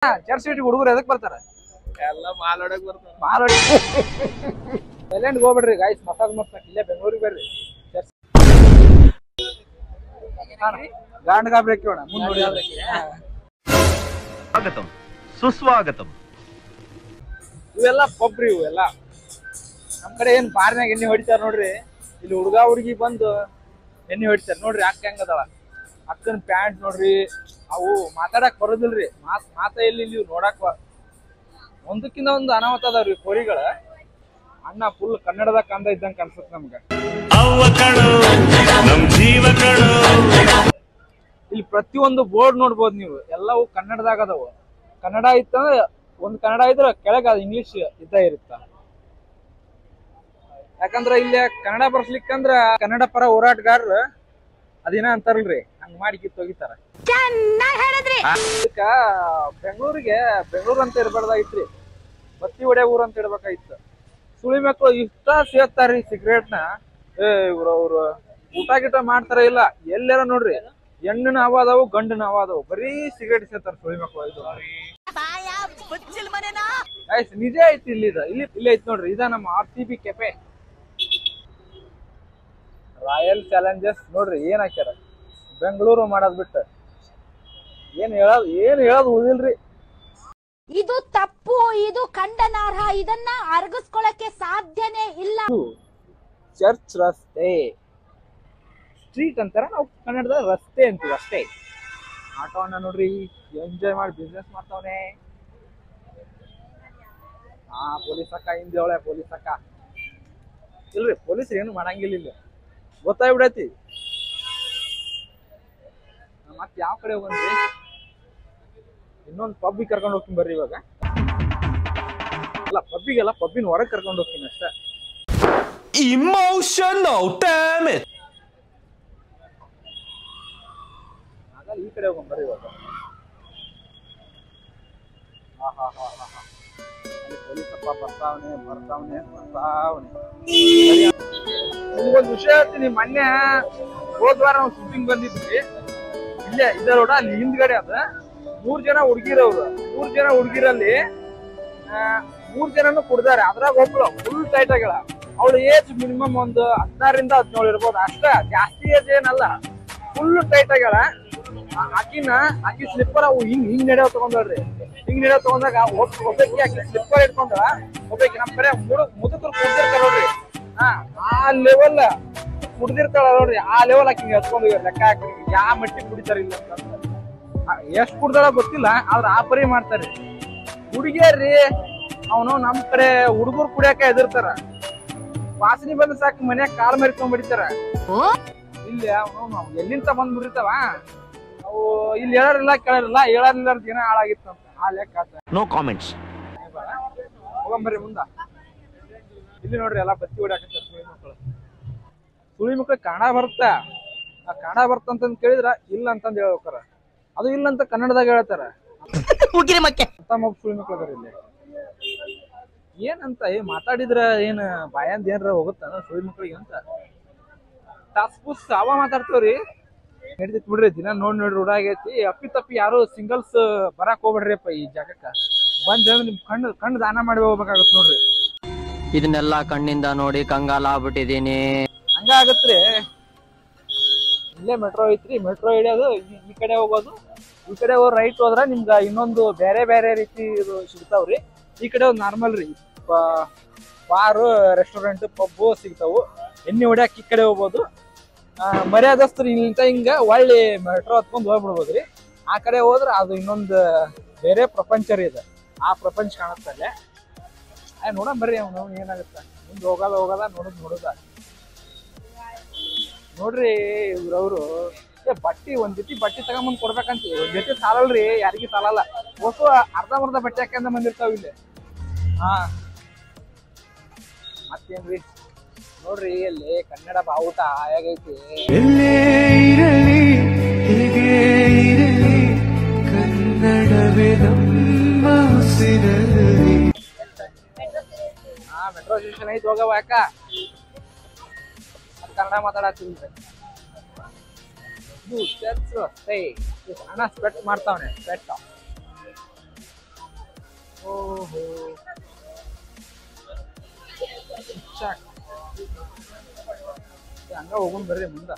Church city ಹುಡುಗರು ಎದಕ್ ಬರ್ತಾರ? ಎಲ್ಲ ಮಾಲೋಡಕ್ ಬರ್ತಾರ. ಮಾಲೋಡಿ ಸೈಲೆಂಟ್ ಹೋಗ್ಬಿಡ್ರಿ ಗಾಯ್ಸ್, ಮಸಾಜ್ ಮಾಡ್ಸಕ್ ಇಲ್ಲೇ ಬೆಂಗಳೂರಿಗೆ ಬರ್ರಿ. ಗಾಂಡ್ ಗಾಬ್ರೇಕ್ ಕೇಳೋಣ ಮುಂದೆ. ಸ್ವಾಗತಂ ಸುಸ್ವಾಗತಂ. ಇವೆಲ್ಲ ಪಬ್ರಿ, ಇವೆಲ್ಲ ನಮ್ ಕಡೆ ಏನ್ ಬಾರ್ನಾಗ ಎಣ್ಣೆ ಹೊಡಿತಾರ ನೋಡ್ರಿ, ಇಲ್ಲಿ ಹುಡುಗ ಹುಡುಗಿ ಬಂದು ಎಣ್ಣೆ ಹೊಡಿತಾರ ನೋಡ್ರಿ. ಅಕ್ಕ ಹೆಂಗದಳ, ಅಕ್ಕನ ಪ್ಯಾಂಟ್ ನೋಡ್ರಿ, ಅವು ಮಾತಾಡಕ್ ಬರೋದಿಲ್ರಿ, ಮಾತ ಎಲ್ಲಿ ಇಲ್ಲಿ ನೋಡಕ್ ಒಂದಕ್ಕಿಂತ ಒಂದು ಅನಾಹುತ ಅದಾವ್ರಿ ಕೋರಿಗಳ. ಅಣ್ಣ ಫುಲ್ ಕನ್ನಡದಾಗ ಕಂದ ಇದ್ದಂಗ ಕಾಣಿಸುತ್ತೆ ನಮ್ಗ. ಇಲ್ಲಿ ಪ್ರತಿಯೊಂದು ಬೋರ್ಡ್ ನೋಡ್ಬೋದು ನೀವು, ಎಲ್ಲವೂ ಕನ್ನಡದಾಗ ಅದಾವ. ಕನ್ನಡ ಇತ್ತಂದ್ರ ಒಂದ್ ಕನ್ನಡ ಇದ್ರ ಕೆಳಗ ಅದು ಇಂಗ್ಲಿಷ್ ಇದ್ದ ಇರುತ್ತ. ಯಾಕಂದ್ರ ಇಲ್ಲಿ ಕನ್ನಡ ಬರ್ಸ್ಲಿಕ್ಕಂದ್ರ ಕನ್ನಡ ಪರ ಹೋರಾಟಗಾರರು ಅದೇನ ಅಂತಾರಲ್ರಿ, ಹಂಗ ಮಾಡಿ ಕಿತ್ತೋಗಿತಾರ. ಅದಕ್ಕ ಬೆಂಗಳೂರು ಅಂತ ಇರ್ಬಾರ್ದಾಗಿತ್ರಿ, ಬತ್ತಿ ಹೊಡೆ ಊರ್ ಅಂತ ಇಡ್ಬೇಕಾಗಿತ್ತು. ಸುಳಿ ಮಕ್ಕಳು ಇಷ್ಟ ಸೇರ್ತಾರ್ರಿ ಸಿಗರೇಟ್ನ. ಅವ್ರು ಊಟ ಗಿಟ ಮಾಡ್ತಾರ ಇಲ್ಲ, ಎಲ್ಲಾರ ನೋಡ್ರಿ ಹೆಣ್ಣಿನ ಅವಾದವು ಗಂಡಿನ ಅವಾದವು, ಬರೀ ಸಿಗರೇಟ್ ಸೇರ್ತಾರ ಸುಳಿ ಮಕ್ಕಳು. ಇದು ನಿಜ ಐತಿ, ಇಲ್ಲಿ ಐತಿ ನೋಡ್ರಿ. ಇದ ನಮ್ಮ RCB ಕೆಫೆ, ರಾಯಲ್ ಚಾಲೆಂಜರ್ಸ್ ನೋಡ್ರಿ ಏನ್ ಹಾಕ್ಯಾರ. ಬೆಂಗಳೂರು ಮಾಡೋದ್ ಬಿಟ್ಟು ಏನ್ ಹೇಳೋದು ಉಳಿದಿಲ್ರಿ. ಇದು ತಪ್ಪು, ಇದು ಖಂಡನಾರ್ಹ, ಇದನ್ನ ಅರಗಿಸ್ಕೊಳಕ್ಕೆ ಸಾಧ್ಯನೇ ಇಲ್ಲ. ಚರ್ಚ್ ರಸ್ತೆ, ಸ್ಟ್ರೀಟ್ ಅಂತಾರ, ನಾವು ಕನ್ನಡದ ರಸ್ತೆ ಅಂತೀವಿ ಅಷ್ಟೇ. ಆಟೋನ ನೋಡ್ರಿ ಎಂಜಾಯ್ ಮಾಡಿ ಬಿಸ್ನೆಸ್ ಮಾಡ್ತಾವನೆ. ಪೊಲೀಸ್ ಅಕ್ಕ ಹಿಂದೆ ಪೊಲೀಸ್ ಅಕ್ಕ ಇಲ್ರಿ, ಪೊಲೀಸ್ ಏನು ಮಾಡಂಗಿಲ್ಲ, ಇಲ್ಲಿ ಗೊತ್ತಾಗ್ಬಿಡೈತಿ. ಮತ್ ಯಾವ ಕಡೆ ಹೋಗನ್ರಿ, ಇನ್ನೊಂದು ಪಬ್ಬಿಗೆ ಕರ್ಕೊಂಡು ಹೋಗ್ತೀನಿ ಬರ್ರಿ. ಇವಾಗ ಅಲ್ಲ ಪಬ್ಬಿಗೆಲ್ಲ, ಪಬ್ಬಿನ ಹೊರಗೆ ಕರ್ಕೊಂಡು ಹೋಗ್ತೀನಿ ಅಷ್ಟೇ. Emotional damage. ಹಾಗಾದ್ರೆ ಈ ಕಡೆ ಹೋಗೋಣ ಬರ್ರಿ ಇವಾಗ. ಅಲ್ಲಿ ಪೊಲೀಸಪ್ಪ ಬರ್ತಾವನೆ. ನಿಮ್ಗೊಂದು ವಿಷಯ ಹೇಳ್ತೀನಿ, ಮೊನ್ನೆ ಹೋದ್ವಾರ ನಾವು ಶೂಟಿಂಗ್ ಬಂದಿದ್ವಿ ಇಲ್ಲೇ ಇದ ರೋಡ, ಅಲ್ಲಿ ಹಿಂದ್ಗಡೆ ಅದ 3 ಜನ ಹುಡುಗಿರವ್ರು. 3 ಜನ ಹುಡುಗಿರಲ್ಲಿ 3 ಜನನು ಕುಡ್ದಾರೆ. ಅದ್ರಾಗ ಒಬ್ಳು ಫುಲ್ ಟೈಟ್ ಆಗ್ಯಾಳ. ಅವಳ ಏಜ್ ಮಿನಿಮಮ್ ಒಂದು 16 ರಿಂದ 17 ಇರ್ಬೋದು ಅಷ್ಟ, ಜಾಸ್ತಿ ಏಜ್ ಏನಲ್ಲ. ಫುಲ್ ಟೈಟ್ ಆಗ್ಯಾಳ. ಆಕಿ ಸ್ಲಿಪ್ಪರ್ ಅವು ಹಿಂಗ್ ನಡೆಯೋ ತಗೊಂಡ್ರಿ. ಹಿಂಗ್ ನಡೆಯೋ ತಗೊಂಡಾಗ ಒಬ್ಬಾಕಿ ಆಕಿ ಸ್ಲಿಪ್ಪರ್ ಇಟ್ಕೊಂಡ, ಒಬ್ಬಾಕಿ ನಮ್ ಕಡೆ ಮುದುಕರು ಕುಡ್ದಿರ್ತಾರ ನೋಡ್ರಿ, ಆ ಲೆವೆಲ್ ಕುಡ್ದಿರ್ತಾಳ ನೋಡ್ರಿ. ಆ ಲೆವೆಲ್ ಆಕಿ ಎತ್ಕೊಂಡು ಲೆಕ್ಕ ಹಾಕಿ ಯಾವ ಮಟ್ಟಿ ಕುಡಿತಾರ ಇಲ್ಲ ಅಂತ. ಎಷ್ಟ್ ಕುಡ್ದಾಳ ಗೊತ್ತಿಲ್ಲ, ಆದ್ರ ಆ ಪರಿ ಮಾಡ್ತಾರ್ರಿ ಹುಡುಗಿಯರ್ರಿ. ಅವನು ನಮ್ ಕಡೆ ಹುಡುಗರು ಕುಡಿಯಾಕ ಎದಿರ್ತಾರ, ವಾಸನಿ ಬಂದ ಸಾಕು ಮನ್ಯಾಗ ಕಾಲ್ ಮರಿಕೊಂಡ್ ಬಿಡ್ತಾರ. ಇಲ್ಲಿ ಅವನು ಎಲ್ಲಿಂದ ಬಂದ್ ಬಿಡಿರ್ತಾವ ಅವು. ಇಲ್ಲಿ ಹೇಳೋರಿಲ್ಲ ಹೇಳೋರಿಲ್ಲ ದಿನ ಹಾಳಾಗಿತ್ತಂತ, ಆ ಲೆಕ್ಕ. No comments. ಹೋಗಂಬರ್ರಿ ಮುಂದ. ಇಲ್ಲಿ ನೋಡ್ರಿ ಎಲ್ಲ ಬತ್ತಿ ಹೊಡ್ಯಾಕತ್ತಾರ ಸುಳಿ ಮಕ್ಳು ಕನ್ನಡ ಬರ್ತಂತ ಕೇಳಿದ್ರ ಇಲ್ಲ ಅಂತಂದ್ ಹೇಳ್ಬೇಕಾರ. ಅದು ಇಲ್ಲ ಅಂತ ಕನ್ನಡದಾಗ ಹೇಳ್ತಾರ. ಸುಳಿ ಮಕ್ಳು ಅದಾರ ಇಲ್ಲಿ. ಏನಂತ ಮಾತಾಡಿದ್ರ ಏನ್ ಬಾಯಂದ ಏನ್ರ ಹೋಗುತ್ತ ಸುಳಿ ಮಕ್ಳಿಗೆ ಅಂತ ಟಸ್ಪುಸ್ ಅವ ಮಾತಾಡ್ತೇವ್ರಿ. ನಡೀತಿ ಬಿಡ್ರಿ, ದಿನ ನೋಡ್ರಿ ರೂಢ ಆಗೈತಿ. ಅಪ್ಪಿ ತಪ್ಪಿ ಯಾರು ಸಿಂಗಲ್ಸ್ ಬರಾಕ್ ಹೋಗ್ಬೇಡ್ರಿಪ್ಪ ಈ ಜಾಗಕ್ಕ. ಬಂದ್ರೆ ನಿಮ್ ಕಣ್ಣು ದಾನ ಮಾಡಿ ಹೋಗ್ಬೇಕಾಗತ್ ನೋಡ್ರಿ. ಇದನ್ನೆಲ್ಲಾ ಕಣ್ಣಿಂದ ನೋಡಿ ಕಂಗಾಲ ಆಗ್ಬಿಟ್ಟಿದೀನಿ. ಹಂಗ ಆಗತ್ರಿ. ಇಲ್ಲೇ ಮೆಟ್ರೋ ಐತ್ರಿ, ಮೆಟ್ರೋ ಹಿಡಿಯೋದು, ಈ ಕಡೆ ಹೋಗೋದು. ಈ ಕಡೆ ರೈಟ್ ಹೋದ್ರ ನಿಮ್ಗ ಇನ್ನೊಂದು ಬೇರೆ ರೀತಿ ಇದು ಸಿಗ್ತಾವ್ರಿ. ಈ ಕಡೆ ಒಂದು ನಾರ್ಮಲ್ ರೀ, ಬಾರು, ರೆಸ್ಟೋರೆಂಟ್, ಪಬ್ಬು ಸಿಗ್ತಾವು. ಎಣ್ಣೆ ಹೊಡ್ಯಾಕ ಈ ಕಡೆ ಹೋಗ್ಬೋದು. ಮರ್ಯಾದಸ್ತರು ಇಲ್ಲಿಂದ ಹಿಂಗ ಒಳ್ಳೆ ಮೆಟ್ರೋ ಹತ್ಕೊಂಡ್ ಹೋಗ್ಬಿಡ್ಬೋದ್ರಿ. ಆ ಕಡೆ ಹೋದ್ರ ಅದು ಇನ್ನೊಂದು ಬೇರೆ ಪ್ರಪಂಚ ರೀ. ಇದು ಆ ಪ್ರಪಂಚ ಕಾಣುತ್ತಲ್ಲೇ. ನೋಡೋಣ ಬರ್ರಿ, ಅವ್ನು ಏನಾಗುತ್ತ ಮುಂದೆ ಹೋಗದ ನೋಡುದ ನೋಡ್ರಿ. ಇವ್ರವ್ರು ಒಂದ್ ಜೊತೆ ಬಟ್ಟೆ ತಗೊಂಬಂದ್ ಕೊಡ್ಬೇಕಂತ, ಒಂದ್ ಜೊತೆ ಸಾಲಲ್ರಿ, ಯಾರಿಗಿ ಸಾಲಲ್ಲ. ಹೊಸ ಅರ್ಧ ಬಟ್ಟೆ ಹಾಕಂದ ಬಂದಿರ್ತಾವ ಇಲ್ಲಿ. ಮತ್ತೇನ್ರಿ ನೋಡ್ರಿ, ಅಲ್ಲಿ ಕನ್ನಡ ಬಾವುಟ ಹೇಗೈತಿ. ಮೆಟ್ರೋ ಸ್ಟೇಷನ್ ಐತಿ, ಹೋಗವ ಯಾಕ ಕನ್ನಡ ಮಾತಾಡತ್ತೀವಿ. ಇದು ಚರ್ಚ್ ರಸ್ತೆ. ಅಣ್ಣ ಸ್ಪೆಟ್ ಮಾಡ್ತಾವನೆ, ಸ್ಪೆಟ್ ಹಂಗ ಹೋಗೋಣ ಬರ್ರಿ ಮುಂದ.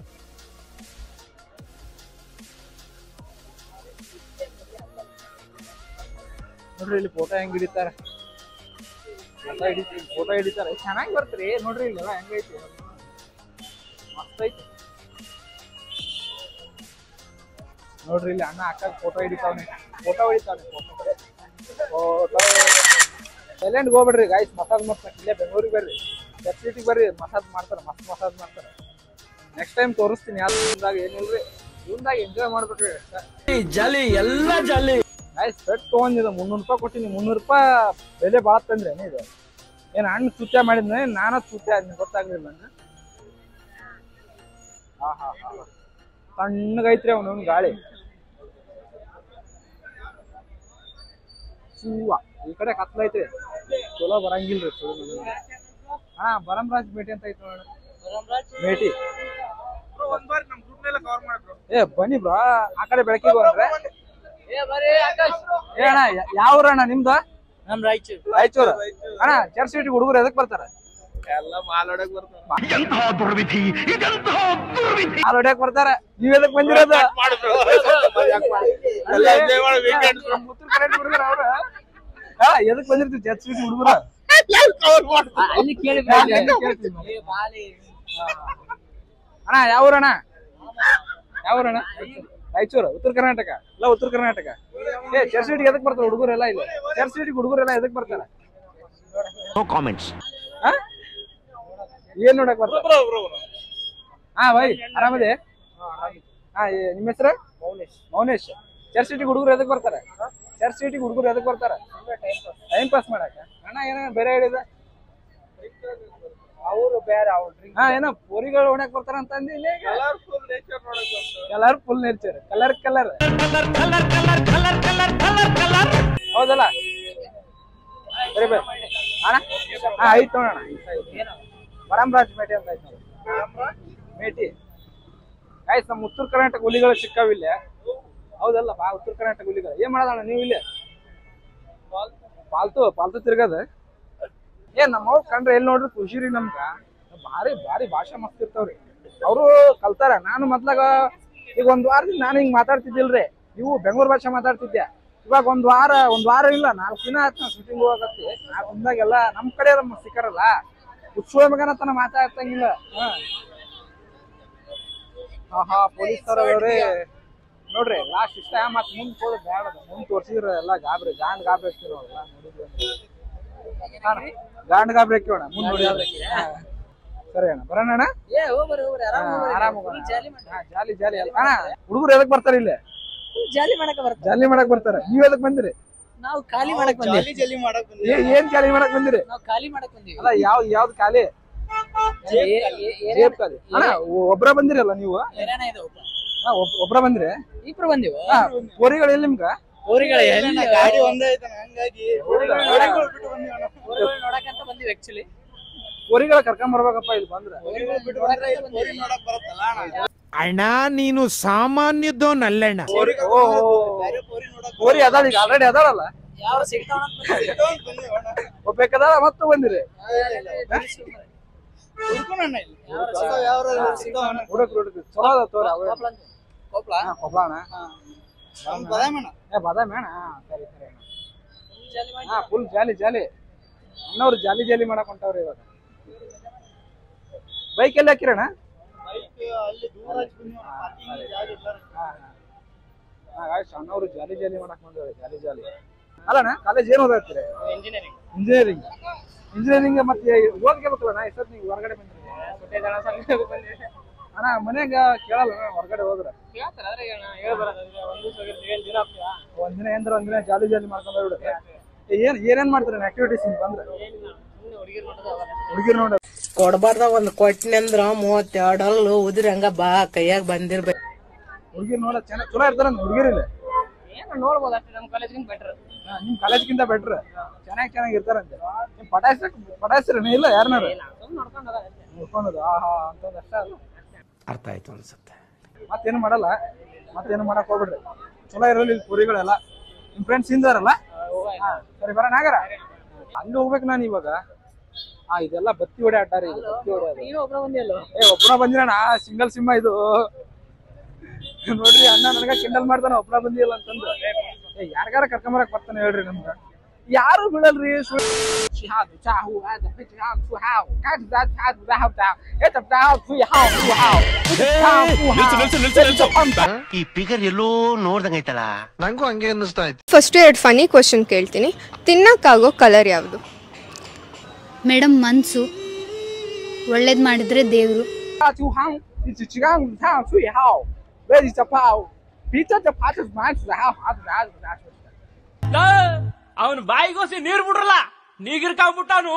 ನೋಡ್ರಿ ಇಲ್ಲಿ ಫೋಟೋ ಹೆಂಗ್ ಹಿಡಿತಾರ, ಫೋಟೋ ಹಿಡಿತಾರ ಚೆನ್ನಾಗಿ ಬರ್ತ್ರಿ. ನೋಡ್ರಿ ಇಲ್ಲೆಲ್ಲ ಹೆಂಗೈತಿ, ಮಸ್ತ್ ಐತಿ ನೋಡ್ರಿ. ಇಲ್ಲಿ ಅಣ್ಣ ಅಕ್ಕ ಫೋಟೋ ಹಿಡಿತಾವನೆ, ಫೋಟೋ ಹಿಡಿತಾವನೆ. ಫೋಟೋ ಸೈಲೆಂಟ್ ಹೋಗ್ಬಿಡ್ರಿ ಗಾಯ್ಸ್. ಮಸಾಜ್ ಮಾಡ್ತಾರೆ ಇಲ್ಲೇ ಬೆಂಗಳೂರಿಗೆ ಬರ್ರಿ, ಫೆಸಿಲಿಟಿಗೆ ಬರ್ರಿ, ಮಸಾಜ್ ಮಾಡ್ತಾರೆ, ಮಸ್ತ್ ಮಸಾಜ್ ಮಾಡ್ತಾರೆ. ನೆಕ್ಸ್ಟ್ ಟೈಮ್ ತೋರಿಸ್ತೀನಿ. ಯಾವ ಜೀವನದಾಗ ಏನಿಲ್ರಿ, ಜೀವನದಾಗ ಎಂಜಾಯ್ ಮಾಡ್ಬೇಕ್ರಿ. ಜಾಲಿ ಎಲ್ಲ ಜಾಲಿ ಗಾಯ್ಸ್ ಸೆಟ್ ತೊಗೊಂಡಿದ್ದ 300 ರೂಪಾಯಿ ಕೊಟ್ಟಿನಿ. 300 ರೂಪಾಯಿ ಬೆಲೆ ಭಾಳ ತಂದ್ರೇನೆ ಇದು. ಏನ್ ಹಣ್ಣು ಚುಚ್ಚ ಮಾಡಿದ್ನ, ನಾನ ಚುಚ್ಚ ಆದ್ನಿ, ಗೊತ್ತಾಗ್ಲಿಲ್ಲ ನಂಗೆ. ಹಾ ತಣ್ಣಗೈತ್ರಿ ಅವನವ್ನ ಗಾಳಿ. ಚೂವ ಈ ಕಡೆ ಕತ್ಲೈತ್ರಿ, ಚಲೋ ಬರಂಗಿಲ್ರಿ. ಹಾ ಬರಂರಾಜ್ ಭೇಟಿ ಅಂತ ಐತಿ ನೋಡ, ಭೇಟಿ. ಏ ಬನ್ನಿ ಬ್ರೋ, ಆ ಕಡೆ ಬೆಳಕಿಗೆ ಹೋಗ್ರೆ. ಏ ಅಣ್ಣ ಯಾವ ಊರಣ್ಣ ನಿಮ್ದು? ನಮ್ ರಾಯಚೂರು. ರಾಯಚೂರು ಅಣ್ಣ. ಚರ್ಚ್ ಹುಡುಗರು ಎದಕ್ ಬರ್ತಾರ? ಎಲ್ಲ ಮಾಲ್ ಹೊಡಕ್ ಬರ್ತಾರ. ಹಾಲು ಹೊಡ್ಯಾಕ್ ಬರ್ತಾರ. ನೀವ್ ಎದಕ್ ಬಂದಿರೋದು? ಉತ್ತರ ಕರ್ನಾಟಕ ಹುಡುಗರ ಅವ್ರ ಎದಕ್ ಬಂದಿರ್ತೀವಿ ಚರ್ಚ್ ಹುಡುಗರು? ಅಣ್ಣ ಯಾವ ಊರಣ್ಣ? ಯಾವ ಊರಣ್ಣ? ರಾಯಚೂರು. ಉತ್ತರ ಕರ್ನಾಟಕ ಇಲ್ಲ, ಉತ್ತರ ಕರ್ನಾಟಕ. ಏ ಚರ್ಚ್ ಸಿಟಿಗೆ ಎದಕ್ ಬರ್ತಾರ ಹುಡುಗರೆಲ್ಲ? ಇಲ್ಲಿ ಚರ್ಚ್ ಸಿಟಿಗೆ ಹುಡುಗರೆಲ್ಲ ಎದಕ್ ಬರ್ತಾರ? No comments. ಏನ್ ನೋಡಕ್ ಬರ್ತಾರ? ಹಾ ಬೈ ಆರಾಮದೆ? ಹಾ ನಿಮ್ಮ ಹೆಸರು? ಮೌನೇಶ್. ಚರ್ಚ್ ಸಿಟಿಗೆ ಹುಡುಗರು ಎದಕ್ ಬರ್ತಾರ? ಚರ್ಚ್ ಸಿಟಿಗೆ ಹುಡುಗರು ಎದಕ್ ಬರ್ತಾರ? ಟೈಮ್ ಪಾಸ್ ಮಾಡಕ. ಅಣ್ಣ ಏನ ಬೇರೆ ಹೇಳಿದ? ಅವ್ರು ಬೇರೆ ಅವ್ರು ಏನೋ ಪೋರಿಗಳು ಹೊಡ್ಯಾಕ್ ಬರ್ತಾರ ಅಂತ ಅಂದಿ. Colour full nature, colour colour ಹೌದಲ್ಲ? ಬರೀ ಬರೀ ಅಣ್ಣ. ಹಾ ಐತ್ ನೋಡೋಣ. ಬರಂರಾಜ್ ಮೇಟಿ ಅಂತ ಐತ್ ನೋಡಿ, ಮೇಟಿ. ಆಯ್ತು ನಮ್ಮ ಉತ್ತರ ಕರ್ನಾಟಕ ಹುಲಿಗಳು ಸಿಕ್ಕಾವಿಲ್ಲ. ಹೌದಲ್ಲ ಬಾ, ಉತ್ತರ ಕರ್ನಾಟಕ ಹುಲಿಗಳು. ಏನ್ ಮಾಡೋದಣ್ಣ ನೀವು ಇಲ್ಲಿ? ಪಾಲ್ತು ತಿರ್ಗದ. ಏನ್ ನಮ್ಮವ್ ಕಂಡ್ರೆ ಎಲ್ಲಿ ನೋಡ್ರಿ ಖುಷಿರಿ ನಮ್ಗ. ಭಾರಿ ಭಾಷೆ ಮಸ್ತ್ ಇರ್ತಾವ್ರಿ. ಅವರು ಕಲ್ತಾರ. ನಾನು ಮೊದ್ಲಾಗ ಈಗ ಒಂದ್ ವಾರದಿಂದ ನಾನು ಹಿಂಗ್ ಮಾತಾಡ್ತಿದ್ದಿಲ್ರಿ. ನೀವು ಬೆಂಗಳೂರು ಭಾಷೆ ಮಾತಾಡ್ತಿದ್ದೆ. ಇವಾಗ ಒಂದ್ ವಾರ ಇಲ್ಲ 4 ದಿನ ಆಯ್ತು ನಾ ಶೂಟಿಂಗ್ ಹೋಗತ್ತಿ. 4 ದಿನದಾಗೆಲ್ಲ ನಮ್ ಕಡೆ ಸಿಕ್ಕಾರಲ್ಲ, ಉತ್ಸವ ಮಗನತನ ಮಾತಾಡ್ತಂಗಿಲ್ಲ. ಹಾ ಪೊಲೀಸ್ ತರ ಅವ್ರಿ ನೋಡ್ರಿ. ಲಾಸ್ಟ್ ಇಷ್ಟ ಮತ್ ಮುಂದ್ ಹೋದ್ ಬ್ಯಾಡ, ಮುಂದ್ ತೋರ್ಸಿದ್ರ ಎಲ್ಲ ಗಾಬರಿ ಗಾಂಡ್ ಗಾಬರಿ ಹಾಕಿರೋಲ್ಲ. ಗಾಂಡ್ ಗಾಬರಿ ಹಾಕಿವಣ ಮುಂದ್ ನೋಡಿ. ಸರಿ ಅಣ್ಣ ಬರೋಣ ಅಣ್ಣ. ಆರಾಮ ಜಾಲಿ ಜಾಲಿ ಅಣ್ಣ. ಹುಡುಗರು ಎದಕ್ ಬರ್ತಾರ ಇಲ್ಲಿ? ಜಾಲಿ ಮಾಡಕ ಬರ್ತಾರೆ. ಜಾಲಿ ಮಾಡಕ್ ಬರ್ತಾರ. ನೀವ್ ಎದಕ್ ಬಂದಿರಿ? ನಾವು ಖಾಲಿ ಮಾಡಕ್ ಬಂದಿವಿ. ಏನ್ ಖಾಲಿ ಮಾಡಕ್ ಬಂದಿರಿ? ನಾವು ಖಾಲಿ ಮಾಡಕ್ ಬಂದಿವಿ. ಅಲ್ಲ ಯಾವ್ದು ಖಾಲಿ? ಜೇಬ್ ಖಾಲಿ. ಅಣ್ಣ ಒಬ್ರ ಬಂದಿರಲ್ಲ ನೀವು? ಒಬ್ರ ಬಂದ್ರಿ? ಇಬ್ರು ಬಂದಿವ. ಪೋರಿಗಳು ಎಲ್ಲಿ ನಿಮ್ಗ? ಊರಿಗಳು ಗಾಡಿ ಒಂದೇ ಐತನ, ಹಂಗಾಗಿ ನೋಡಕಂತ ಬಂದಿವಿ. ಆಕ್ಚುಲಿ ಪೋರಿಗಳ ಕರ್ಕೊಂಡ್ ಬರ್ಬೇಕಪ್ಪ ಇಲ್ಲಿ ಬಂದ್ರೆ. ನೋಡಕ್ ಬರುತ್ತಲ್ಲ ಅಣ್ಣ. ಅಣ್ಣ ನೀನು ಸಾಮಾನ್ಯದೋನಲ್ಲಣ್ಣ. ಪೋರಿ ಅದಾಳ ಈಗ, ಆಲ್ರೆಡಿ ಅದಾಳಲ್ಲ. ಯಾವ ಸಿಗ್ತಾವ ಒಬ್ಬೇಕದಾಳ ಮತ್ತು ಬಂದಿರಿ. ಹುಡುಕ್ರು ಚಲೋ ಅದ ತೋರಿ. ಕೊಪ್ಳ ಕೊಬ್ಳಾಣ ಬಾದಾಮಿ ಅಣ್ಣ. ಸರಿ ಸರಿ ಅಣ್ಣ. ಹಾ ಫುಲ್ ಜಾಲಿ ಜಾಲಿ. ಅಣ್ಣವ್ರು ಜಾಲಿ ಜಾಲಿ ಮಾಡಕ್ ಹೊಂಟವ್ರಿ ಇವಾಗ. ಬೈಕ್ ಎಲ್ಲಿ ಹಾಕಿರಣ್ಣ? ಅಣ್ಣವ್ರು ಜಾಲಿ ಜಾಲಿ ಮಾಡಕ್ ಬಂದವ್ರಿ. ಜಾಲಿ ಜಾಲಿ ಅಲ್ಲಣ್ಣ. ಕಾಲೇಜ್ ಏನ್ ಓದಾಡ್ತೀರಿ? ಇಂಜಿನಿಯರಿಂಗ್. ಮತ್ತೆ ಓದ್ಕೋಬೇಕಲ್ಲ ನಾ. ಎಷ್ಟೊತ್ತು ನೀವು ಹೊರಗಡೆ ಬಂದ್ರಿ? ಅಣ್ಣ ಮನ್ಯಾಗ ಕೇಳಲ್ಲ ಹೊರಗಡೆ ಹೋದ್ರ? ಒಂದಿನ ಏನ್ರ ಒಂದಿನ ಜಾಲಿ ಜಾಲಿ ಮಾಡ್ಕೊಂಡ್ ಬಿಡುತ್ತೆ. ಏನೇನ್ ಮಾಡ್ತಾರೆ ಆಕ್ಟಿವಿಟೀಸ್ ಬಂದ್ರೆ? ಹುಡುಗಿರ್ ನೋಡ ಕೊಡ್ಬಾರ್ದ ಒಂದ್ ಕೊಟ್ಟಿನಿ ಅಂದ್ರ 32 ಹಲ್ಲು ಉದ್ರಿ ಹಂಗ ಬಾ ಕೈಯಾಗ ಬಂದಿರ್ಬೇಕು. ಹುಡುಗಿರ್ ನೋಡ ಚಲೋ ಇರ್ತಾರ ಹುಡುಗಿರಿಲ್ಲ. ನೋಡ್ಬೋದು ಅಷ್ಟೇ. ನಮ್ ಕಾಲೇಜ್ಗಿಂತ ಬೆಟರ್. ನಿಮ್ ಕಾಲೇಜ್ಗಿಂತ ಬೆಟ್ರ್. ಚೆನ್ನಾಗಿ ಇರ್ತಾರಂತೆ. ನಿಮ್ ಪಟಾಯಿಸ್ರಿ ಇಲ್ಲ ಯಾರನ್ನಾರ ನೋಡ್ಕೊಂಡದ? ಅಂತದ್ ಅಷ್ಟ ಅಲ್ಲ. ಅರ್ಥ ಆಯ್ತು ಅನ್ಸುತ್ತೆ. ಮತ್ತೇನು ಮಾಡಲ್ಲ, ಮತ್ತೇನು ಮಾಡಕ್ ಹೋಗ್ಬಿಡ್ರಿ. ಚಲೋ ಇರಲ್ಲ ಇಲ್ಲಿ ಪುರಿಗಳೆಲ್ಲ. ನಿಮ್ ಫ್ರೆಂಡ್ಸ್ ಹಿಂದಾರಲ್ಲ? ಸರಿ ಬರೋಣ ಆಗರ ಅಲ್ಲಿ ಹೋಗ್ಬೇಕು ನಾನು ಇವಾಗ. ಇದೆಲ್ಲ ಬತ್ತಿ ಹೊಡೆ ಆಟಾರಿ, ಬತ್ತಿ ಹೊಡೆ. ನೀನು ಒಬ್ಬ ಬಂದಿಯಲ್ಲ? ಒಬ್ಬನ ಬಂದಿರಣ, ಸಿಂಗಲ್ ಸಿಂಹ ಇದು ನೋಡ್ರಿ. ಅಣ್ಣ ನನಗ ಕಿಂಡಲ್ ಮಾಡ್ತಾನ ಒಬ್ಬನ ಬಂದಿಲ್ಲ ಅಂತಂದು. ಯಾರ್ಗಾರ ಕರ್ಕೊಂಬರಕ್ ಬರ್ತಾನೆ ಹೇಳ್ರಿ ನಮ್ಗ. ಯಾರು ಬಿಡಲ್ರಿ. ಈ ಫಿಗರ್ ಎಲ್ಲೋ ನೋಡ್ದಂಗೈತಲ್ಲ, ನಂಗೂ ಹಂಗೆ ಅನ್ನಿಸ್ತಾ ಇತ್ತು. ಫಸ್ಟ್ 2 ಫನಿ ಕ್ವಶನ್ ಕೇಳ್ತೀನಿ. ತಿನ್ನಕ್ಕಾಗೋ ಕಲರ್ ಯಾವುದು? ಮೇಡಮ್ ಮನ್ಸು. ಒಳ್ಳೇದ್ ಮಾಡಿದ್ರೆ ದೇವ್ರು. ಅವನ್ ಬಾಯಿಗೋಸಿ ನೀರ್ ಬಿಡ್ರಲ್ಲ, ನೀಗಿರ್ಕಾಗ್ಬಿಟ್ಟಾನು.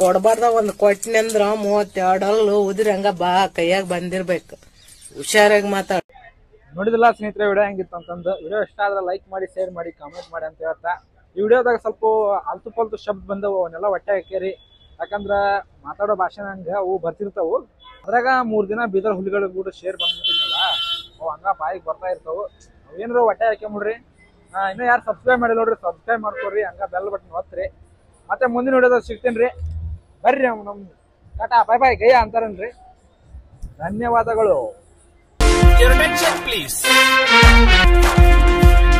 ಕೊಡ್ಬಾರ್ದ ಒಂದ್ ಕೊಟ್ಟಿನಂದ್ರ 32 ಅಲ್ಲು ಉದ್ರಿ ಹಂಗ ಬಾ ಕೈಯಾಗ ಬಂದಿರ್ಬೇಕು. ಹುಷಾರಾಗಿ ಮಾತಾಡ. ನೋಡಿದಿಲ್ಲ ಸ್ನೇಹಿತರೆ ವಿಡಿಯೋ ಹೆಂಗಿತ್ತು ಅಂತಂದು. ವಿಡಿಯೋ ಇಷ್ಟ ಆದ್ರೆ ಲೈಕ್ ಮಾಡಿ, ಶೇರ್ ಮಾಡಿ, ಕಾಮೆಂಟ್ ಮಾಡಿ ಅಂತ ಹೇಳ್ತಾ, ಈ ವಿಡಿಯೋದಾಗ ಸ್ವಲ್ಪ ಅಲ್ತು ಪಲ್ತು ಶಬ್ದ ಬಂದವು, ಅವನ್ನೆಲ್ಲ ಹೊಟ್ಟೆ ಹಾಕ್ಯಾರಿ. ಯಾಕಂದ್ರ ಮಾತಾಡೋ ಭಾಷೆ ಹಂಗ ಅವು ಬರ್ತಿರ್ತಾವು. ಅದ್ರಾಗ 3 ದಿನ ಬೀದರ್ ಹುಲಿಗಳ ಕೂಡ ಶೇರ್ ಬಂದ್ಬಿಟ್ಟಿನಲ್ಲ, ಅವು ಹಂಗ ಬಾಯಿಗೆ ಬರ್ತಾ ಇರ್ತಾವು. ಅವೇನ್ರ ಹೊಟ್ಟೆ ಹಾಕ್ಯಂಬಿಡ್ರಿ. ಇನ್ನೂ ಯಾರು ಸಬ್ಸ್ಕ್ರೈಬ್ ಮಾಡಿ ನೋಡ್ರಿ, ಸಬ್ಸ್ಕ್ರೈಬ್ ಮಾಡ್ಕೊಡ್ರಿ, ಹಂಗ ಬೆಲ್ ಬಟನ್ ಒತ್ತಿರಿ. ಮತ್ತೆ ಮುಂದಿನ ವಿಡಿಯೋದಾಗ ಸಿಗ್ತೇನ್ರಿ. ಬರ್ರಿ ನಮ್ ಟಾಟಾ ಬೈ ಬೈ ಗಯ್ಯ ಅಂತಾರನ್ರಿ. ಧನ್ಯವಾದಗಳು. Your attention please.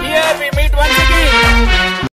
Here we meet once again.